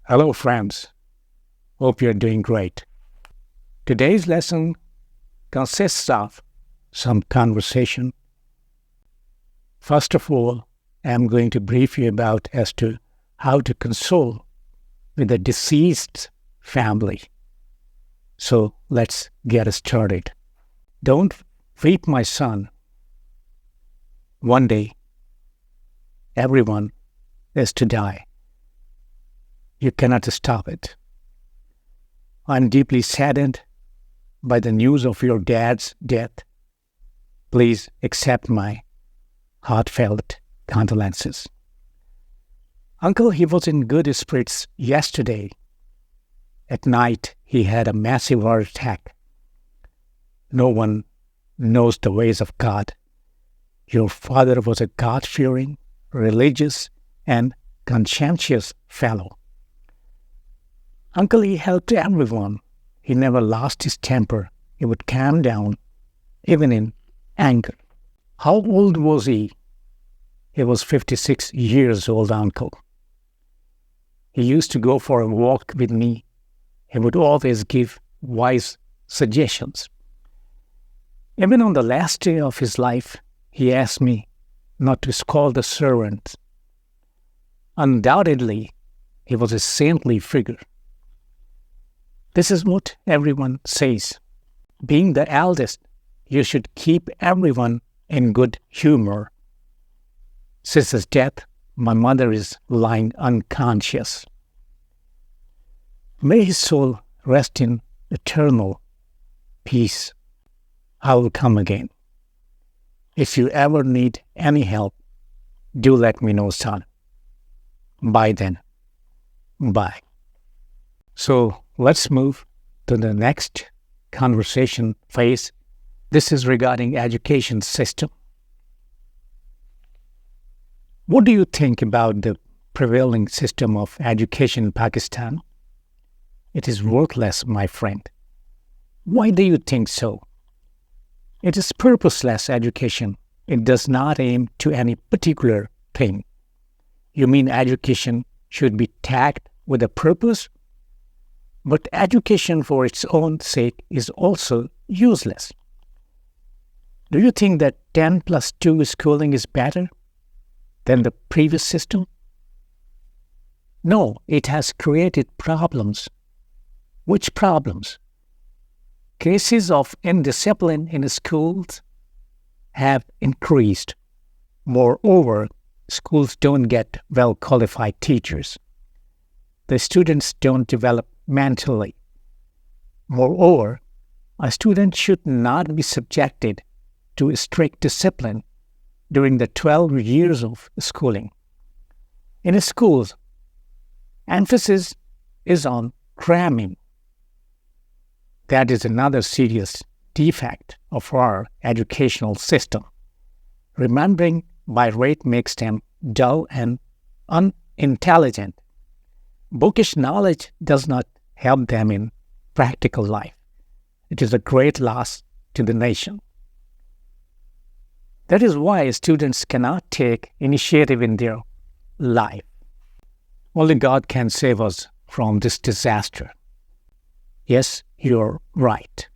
Hello, friends. Hope you're doing great. Today's lesson consists of some conversation. First of all, I'm going to brief you about as to how to console with a deceased family. So let's get started. Don't weep, my son. One day, everyone is to die. You cannot stop it. I'm deeply saddened by the news of your dad's death. Please accept my heartfelt condolences. Uncle, he was in good spirits yesterday. At night, he had a massive heart attack. No one knows the ways of God. Your father was a God-fearing, religious, and conscientious fellow. Uncle, he helped everyone. He never lost his temper. He would calm down, even in anger. How old was he? He was 56 years old, Uncle. He used to go for a walk with me. He would always give wise suggestions. Even on the last day of his life, he asked me not to scold the servants. Undoubtedly, he was a saintly figure. This is what everyone says. Being the eldest, you should keep everyone in good humor. Since his death, my mother is lying unconscious. May his soul rest in eternal peace. I will come again. If you ever need any help, do let me know, son. Bye then. Bye. So let's move to the next conversation phase. This is regarding education system. What do you think about the prevailing system of education in Pakistan? It is worthless, my friend. Why do you think so? It is purposeless education. It does not aim to any particular thing. You mean education should be tagged with a purpose? But education for its own sake is also useless. Do you think that 10+2 schooling is better than the previous system? No, it has created problems. Which problems? Cases of indiscipline in schools have increased. Moreover, schools don't get well-qualified teachers. The students don't develop mentally. Moreover, a student should not be subjected to strict discipline during the 12 years of schooling. In schools, emphasis is on cramming. That is another serious defect of our educational system. Remembering by rate makes them dull and unintelligent. Bookish knowledge does not help them in practical life. It is a great loss to the nation. That is why students cannot take initiative in their life. Only God can save us from this disaster. Yes, you're right.